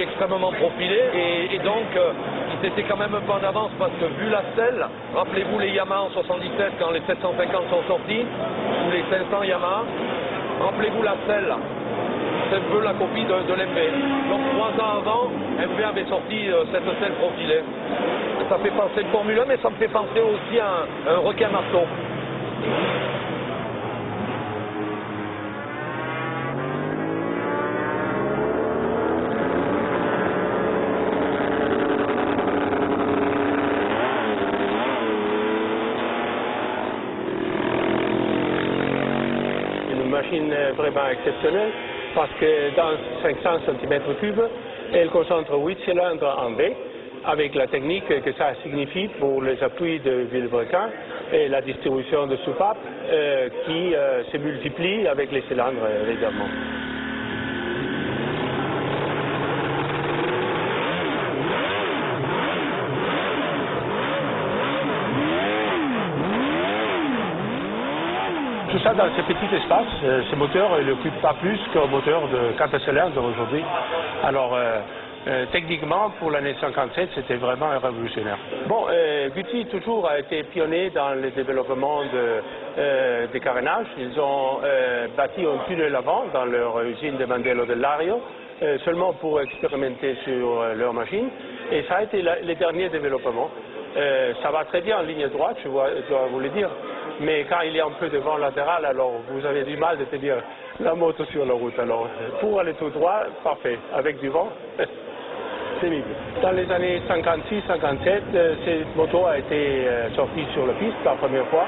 qui est extrêmement profilé et donc ils étaient quand même un peu en avance parce que vu la selle, rappelez-vous les Yamaha en 77 quand les 750 sont sortis, ou les 500 Yamaha, rappelez-vous la selle, c'est un peu la copie de l'MV. Donc 3 ans avant, MV avait sorti cette selle profilée. Ça fait penser de Formule 1 mais ça me fait penser aussi à un requin marteau. Machine vraiment exceptionnelle parce que dans 500 cm3, elle concentre 8 cylindres en V avec la technique que ça signifie pour les appuis de vilebrequin et la distribution de soupapes qui se multiplie avec les cylindres évidemment. Tout ça dans ce petit espace, ce moteur n'occupe pas plus qu'un moteur de 4 cylindres aujourd'hui. Alors, techniquement, pour l'année 57, c'était vraiment révolutionnaire. Bon, Gutti toujours a été pionnier dans le développement des carénages. Ils ont bâti un tunnel avant dans leur usine de Mandello del Lario, seulement pour expérimenter sur leur machine. Et ça a été le dernier développement. Ça va très bien en ligne droite, je dois vous le dire. Mais quand il y a un peu de vent latéral, alors vous avez du mal de tenir la moto sur la route. Alors, pour aller tout droit, parfait. Avec du vent, c'est mieux. Dans les années 56-57, cette moto a été sortie sur la piste la première fois.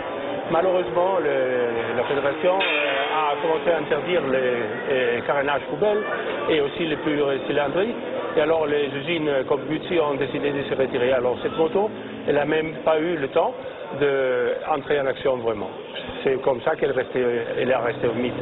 Malheureusement, la fédération a commencé à interdire les carénages poubelles et aussi les plus cylindriques. Et alors les usines comme Guzzi ont décidé de se retirer. Alors cette moto, elle n'a même pas eu le temps d'entrer en action vraiment. C'est comme ça qu'elle est restée au mythe.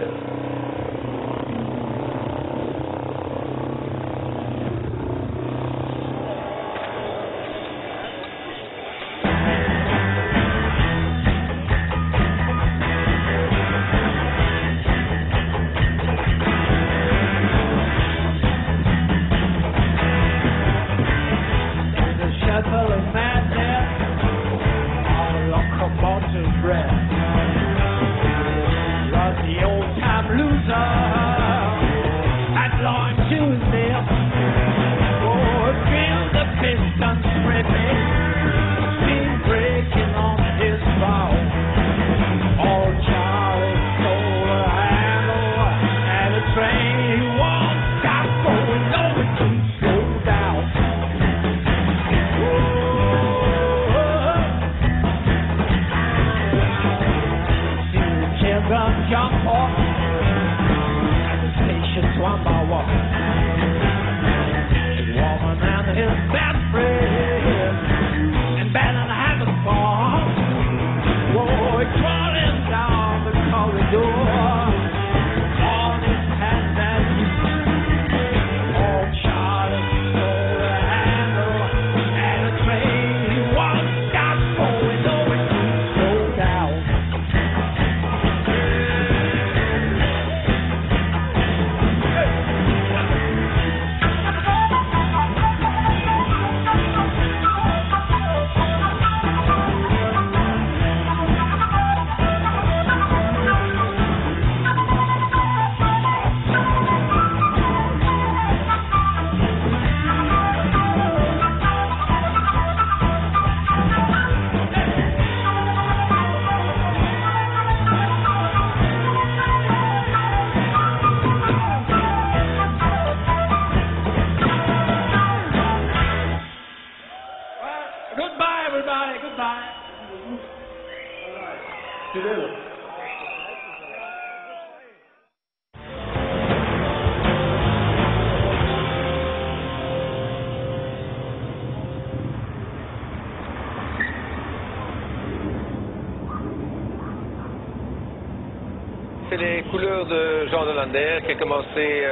C'est les couleurs de Jean Delander qui a commencé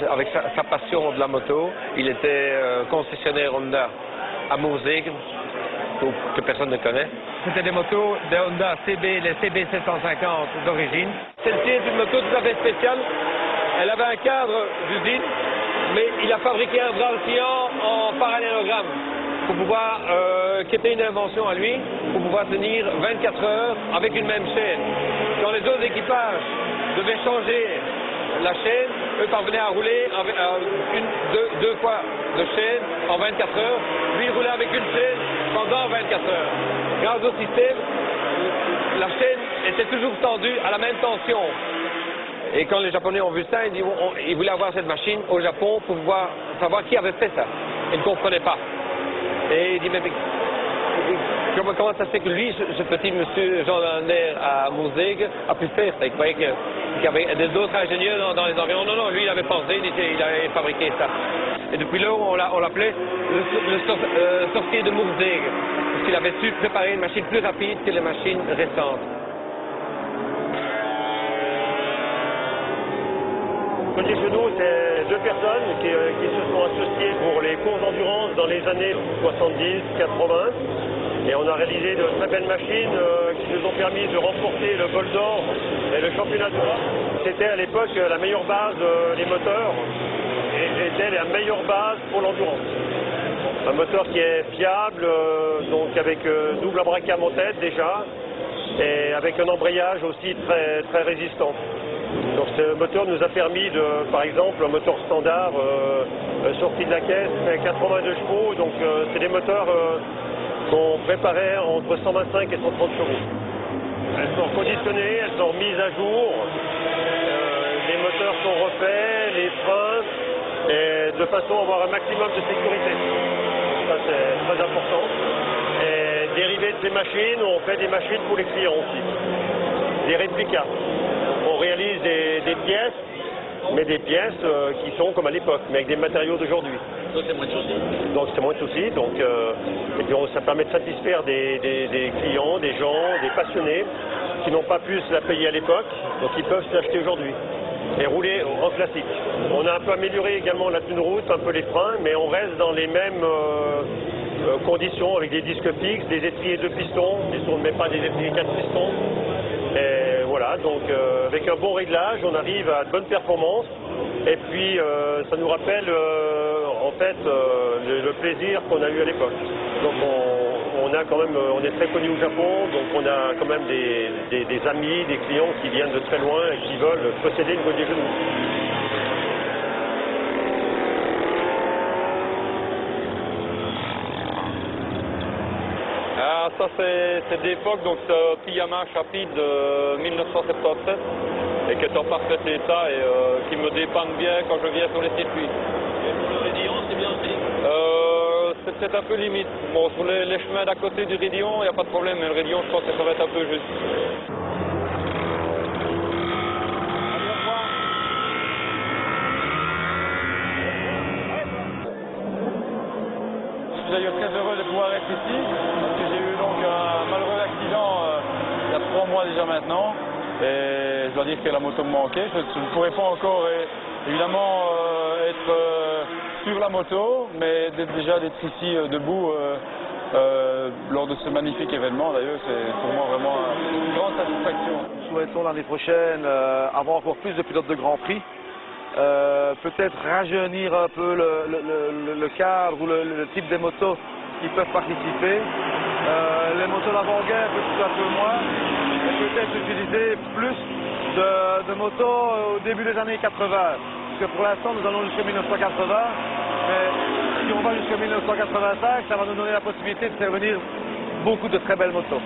avec sa passion de la moto. Il était concessionnaire Honda à Mosée, que personne ne connaît. C'était des motos de Honda CB, les CB 750 d'origine. Celle-ci est une moto tout à fait spéciale. Elle avait un cadre d'usine, mais il a fabriqué un bras oscillant en parallélogramme pour pouvoir, qui était une invention à lui, pour pouvoir tenir 24 heures avec une même chaîne. Quand les autres équipages devaient changer la chaîne, eux parvenaient à rouler avec deux fois de chaîne en 24 heures. Lui, il roulait avec une chaîne pendant 24 heures. Grâce au système, la chaîne était toujours tendue à la même tension. Et quand les Japonais ont vu ça, ils voulaient avoir cette machine au Japon pour pouvoir savoir qui avait fait ça. Ils ne comprenaient pas. Et il dit, mais comment ça se fait que lui, ce petit monsieur Jean Lander à Mouzeg, a pu faire ça? Il croyait qu'il y avait d'autres ingénieurs dans les environs. Non, lui, il avait pensé, il avait fabriqué ça. Et depuis là, on l'appelait le sorcier de Mouzeg, parce qu'il avait su préparer une machine plus rapide que les machines récentes. Côté chez nous, c'est deux personnes qui se sont associées pour les courses d'endurance dans les années 70-80. Et on a réalisé de très belles machines qui nous ont permis de remporter le bol d'or et le championnat d'Europe. C'était à l'époque la meilleure base des moteurs et était la meilleure base pour l'endurance. Un moteur qui est fiable, donc avec double abracam en tête déjà, et avec un embrayage aussi très, très résistant. Donc ce moteur nous a permis de, par exemple, un moteur standard sorti de la caisse, fait 82 chevaux, donc c'est des moteurs qu'on préparait entre 125 et 130 chevaux. Elles sont conditionnées, elles sont mises à jour, les moteurs sont refaits, les freins, et de façon à avoir un maximum de sécurité. Ça c'est très important. Et dérivé de ces machines, on fait des machines pour les clients aussi, des réplicas. On réalise des pièces, mais des pièces qui sont comme à l'époque, mais avec des matériaux d'aujourd'hui. Donc c'est moins de soucis. Donc c'est moins de soucis. Et puis ça permet de satisfaire des clients, des gens, des passionnés qui n'ont pas pu se la payer à l'époque, donc ils peuvent se l'acheter aujourd'hui et rouler en classique. On a un peu amélioré également la tenue de route, un peu les freins, mais on reste dans les mêmes conditions avec des disques fixes, des étriers 2 pistons, on ne met pas des étriers 4 pistons. Et voilà, donc avec un bon réglage, on arrive à de bonnes performances. Et puis ça nous rappelle en fait le plaisir qu'on a eu à l'époque. Donc on est très connu au Japon, donc on a quand même des amis, des clients qui viennent de très loin et qui veulent posséder une Godier Genoux. Ah, ça c'est d'époque, donc c'est un petit Yamaha Rapide de 1977 et qui est en parfait état et qui me dépanne bien quand je viens sur les circuits. Et pour le Rédillon, c'est bien aussi? C'est peut-être un peu limite. Bon, sur les chemins d'à côté du Rédillon, il n'y a pas de problème, mais le Rédillon, je pense que ça va être un peu juste. Je suis d'ailleurs très heureux de pouvoir être ici, parce que j'ai eu donc un malheureux accident il y a 3 mois déjà maintenant, et je dois dire que la moto me manquait. Je ne pourrais pas encore évidemment être sur la moto, mais déjà d'être ici debout lors de ce magnifique événement, d'ailleurs, c'est pour moi vraiment une grande satisfaction. Nous souhaitons l'année prochaine avoir encore plus de pilotes de Grand Prix. Peut-être rajeunir un peu le cadre ou le type de motos qui peuvent participer. Les motos d'avant-guerre, peut-être un peu moins. Et peut-être utiliser plus de motos au début des années 80. Parce que pour l'instant, nous allons jusqu'en 1980. Mais si on va jusqu'en 1985, ça va nous donner la possibilité de faire venir beaucoup de très belles motos.